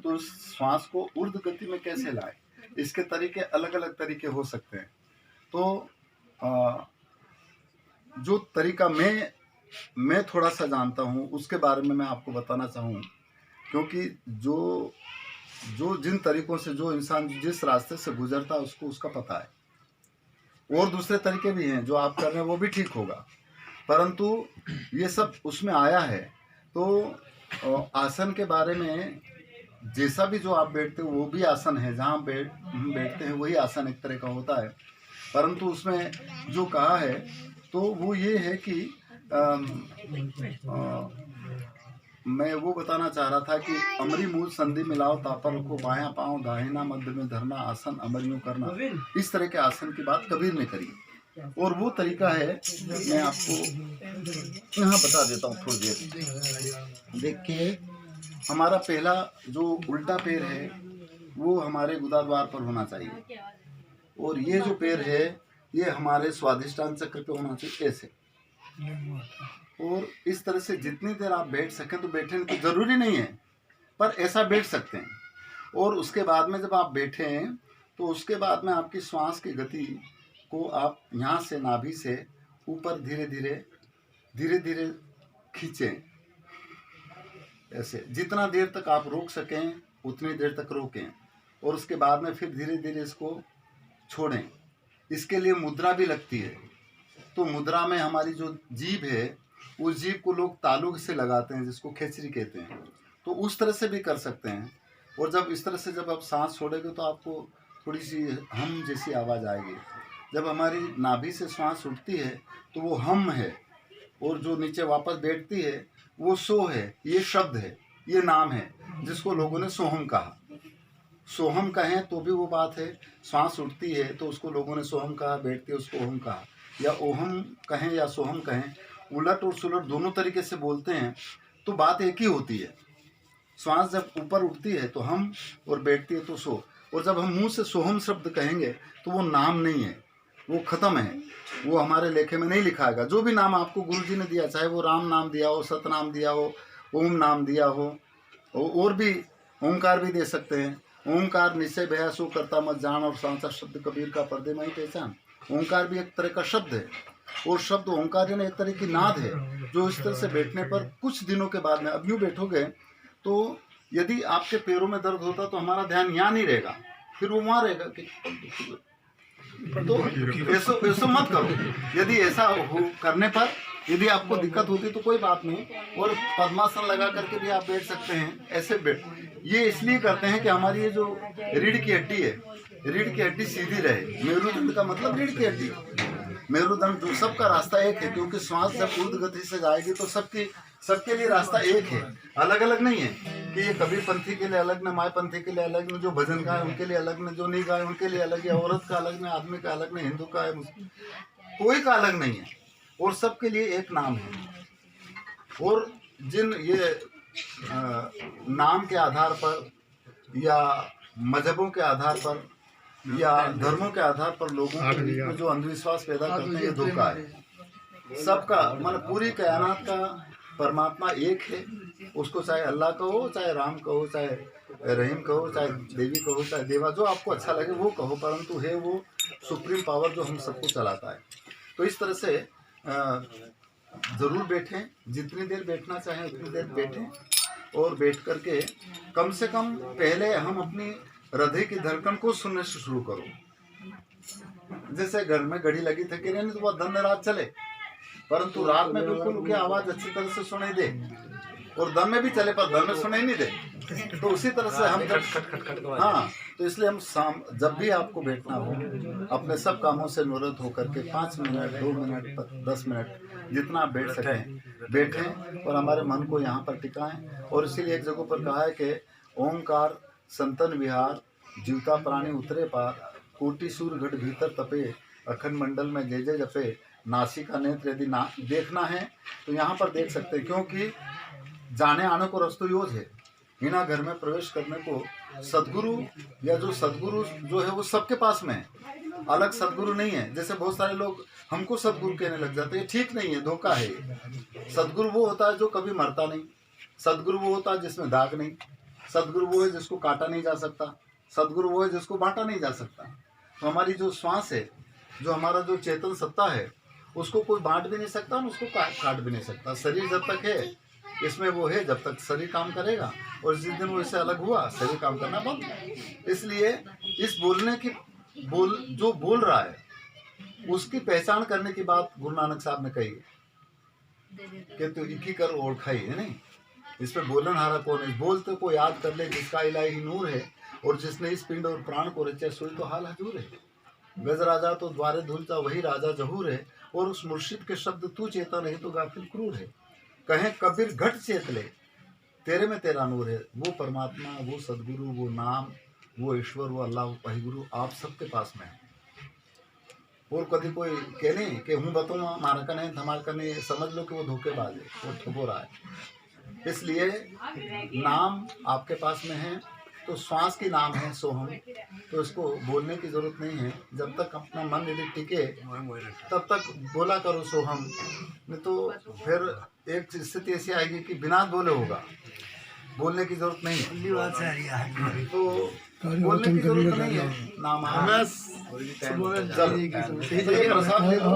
तो श्वास को ऊर्ध्व गति में कैसे लाए, इसके तरीके अलग अलग तरीके हो सकते हैं। तो जो तरीका मैं थोड़ा सा जानता हूँ उसके बारे में मैं आपको बताना चाहूँ, क्योंकि जो जिन तरीकों से जो इंसान जिस रास्ते से गुजरता है उसको उसका पता है। और दूसरे तरीके भी हैं जो आप कर रहे हैं वो भी ठीक होगा, परंतु ये सब उसमें आया है। तो आसन के बारे में जैसा भी जो आप बैठते हो वो भी आसन है, जहाँ बैठते हैं वही आसन एक तरह का होता है, परंतु उसमें जो कहा है तो वो ये है कि मैं वो बताना चाह रहा था कि अमरी मूल संधि मिलाओ तापर को बायां पांव दाहिना मध्य में धरना आसन अमरियों करना, इस तरह के आसन की बात कबीर ने करी। और वो तरीका है, मैं आपको यहाँ बता देता हूँ थोड़ी देर। देखिए, हमारा पहला जो उल्टा पैर है वो हमारे गुदाद्वार पर होना चाहिए, और ये जो पैर है ये हमारे स्वादिष्टान चक्र पे होना चाहिए ऐसे। और इस तरह से जितनी देर आप बैठ सकें, तो बैठने की जरूरी नहीं है पर ऐसा बैठ सकते हैं। और उसके बाद में जब आप बैठें तो उसके बाद में आपकी श्वास की गति को आप यहाँ से नाभि से ऊपर धीरे धीरे खींचें ऐसे। जितना देर तक आप रोक सकें उतनी देर तक रोकें, और उसके बाद में फिर धीरे धीरे इसको छोड़ें। इसके लिए मुद्रा भी लगती है। तो मुद्रा में हमारी जो जीभ है उस जीभ को लोग तालु से लगाते हैं, जिसको खेचरी कहते हैं, तो उस तरह से भी कर सकते हैं। और जब इस तरह से जब आप सांस छोड़ेंगे तो आपको थोड़ी सी हम जैसी आवाज़ आएगी। जब हमारी नाभि से श्वास उठती है तो वो हम है, और जो नीचे वापस बैठती है वो सो है। ये शब्द है, ये नाम है, जिसको लोगों ने सोहम कहा। सोहम कहें तो भी वो बात है, श्वास उठती है तो उसको लोगों ने सोहम कहा, बैठती है उसको ओहम कहा, या ओहम कहें या सोहम कहें, उलट और सुलट दोनों तरीके से बोलते हैं तो बात एक ही होती है। श्वास जब ऊपर उठती है तो हम, और बैठती है तो सो। और जब हम मुंह से सोहम शब्द कहेंगे तो वो नाम नहीं है, वो ख़त्म है, वो हमारे लेखे में नहीं लिखाएगा। जो भी नाम आपको गुरु जी ने दिया, चाहे वो राम नाम दिया हो, सतनाम दिया हो, ओम नाम दिया हो, और भी ओंकार भी दे सकते हैं। ओंकार निश्चय भया सो करता मत जान, और सांसा शब्द कबीर का पर्दे में ही पहचान। ओंकार भी एक तरह का शब्द है, और शब्द ओंकार यानी एक तरह की नाद है, जो इस तरह से बैठने पर कुछ दिनों के बाद में, अब यूँ बैठोगे तो यदि आपके पैरों में दर्द होता तो हमारा ध्यान यहाँ नहीं रहेगा, फिर वो वहाँ रहेगा कि तो ऐसा मत करो। यदि ऐसा हो करने पर यदि आपको दिक्कत होती तो कोई बात नहीं, और पद्मासन लगा करके भी आप बैठ सकते हैं। ऐसे बैठ, ये इसलिए करते हैं कि हमारी ये जो रीढ़ की हड्डी है, रीढ़ की हड्डी सीधी रहे। मेरुदंड का मतलब रीढ़ की हड्डी, मेरुदंड जो सबका रास्ता एक है, क्योंकि श्वास जब ऊर्ध्व गति से जाएगी तो सबके लिए रास्ता एक है, अलग अलग नहीं है कि ये कबीर पंथी के लिए अलग न, माय पंथी के लिए अलग न, जो भजन गाए उनके लिए अलग न, जो नहीं गाए उनके लिए अलग है, औरत का अलग न, आदमी का अलग न, हिंदू का है, कोई का अलग नहीं है, और सबके लिए एक नाम है। और जिन ये नाम के आधार पर या मजहबों के आधार पर या धर्मों के आधार पर लोगों के बीच में जो अंधविश्वास पैदा करते हैं, ये धोखा है। सबका मतलब पूरी कायनात का परमात्मा एक है, उसको चाहे अल्लाह कहो, चाहे राम कहो, चाहे रहीम कहो, चाहे देवी कहो, चाहे देवा, जो आपको अच्छा लगे वो कहो, परंतु है वो सुप्रीम पावर जो हम सबको चलाता है। तो इस तरह से ज़रूर बैठें, जितनी देर बैठना चाहें उतनी देर बैठें, और बैठ करके कम से कम पहले हम अपनी हृदय की धड़कन को सुनने से शुरू करो। जैसे घर में घड़ी लगी थकी रहने तो वह दिन रात चले, परंतु रात में बिल्कुल उनकी आवाज़ अच्छी तरह से सुनाई दे, और दम में भी चले पर दम में सुनाई नहीं दे। तो उसी तरह से हम हाँ, तो इसलिए हम जब भी आपको बैठना हो, अपने सब कामों से निवृत्त होकर के 5 मिनट 2 मिनट 10 मिनट जितना आप बैठ सकें बैठें, और हमारे मन को यहाँ पर टिकाएं। और इसीलिए एक जगह पर कहा है कि ओंकार संतन विहार, जीवता प्राणी उतरे पार, कोटि सूर्य घट भीतर तपे, अखंड मंडल में जय जय जपे, नासिका नेत्र यदि देखना है तो यहाँ पर देख सकते हैं, क्योंकि जाने आने को रस्तो योज है। हिना घर में प्रवेश करने को सदगुरु या जो सदगुरु जो है वो सबके पास में है, अलग सदगुरु नहीं है। जैसे बहुत सारे लोग हमको सदगुरु कहने लग जाते हैं, ठीक नहीं है, धोखा है। सदगुरु वो होता है जो कभी मरता नहीं, सदगुरु वो होता है जिसमें दाग नहीं, सदगुरु वो है जिसको काटा नहीं जा सकता, सदगुरु वो है जिसको बांटा नहीं जा सकता। तो हमारी जो श्वास है, जो हमारा जो चेतन सत्ता है, उसको कोई बांट भी नहीं सकता और उसको काट भी नहीं सकता। शरीर जब तक है इसमें वो है, जब तक शरीर काम करेगा, और जिस दिन वो इससे अलग हुआ शरीर काम करना बंद। इसलिए इस बोलने की जो बोल रहा है उसकी पहचान करने की बात गुरु नानक साहब ने कही कि तू इकी कर ओळखाई है नहीं। इस पे बोलन हारा कौन है, बोलते को याद कर ले जिसका इलाही नूर है, और जिसने इस पिंड और प्राण को रचा सोई तो हाल हजूर है। गज राजा तो द्वारे धुलता वही राजा जहूर है, और उस मुर्शिद के शब्द तू चेता नहीं तो गाफिल क्रूर है। कहें कबीर घट चेत ले तेरे में तेरा नूर है। वो परमात्मा, वो सदगुरु, वो नाम, वो ईश्वर, वो अल्लाह, वो वाहिगुरु आप सबके पास में है। और कभी कोई कहने कि हूँ बताऊँ मारा का नहीं हमारा का नहीं, समझ लो कि वो धोखेबाज है, वो ठगो रहा है। इसलिए नाम आपके पास में है, तो श्वास की नाम है सोहम, तो इसको बोलने की जरूरत नहीं है। जब तक अपना मन यदि टिके तब तक बोला करो सोहम, नहीं तो फिर एक स्थिति ऐसी आएगी कि बिना बोले होगा, बोलने की जरूरत नहीं है। तो बोलने की जरूरत नहीं है, नाम प्रसाद ले लो।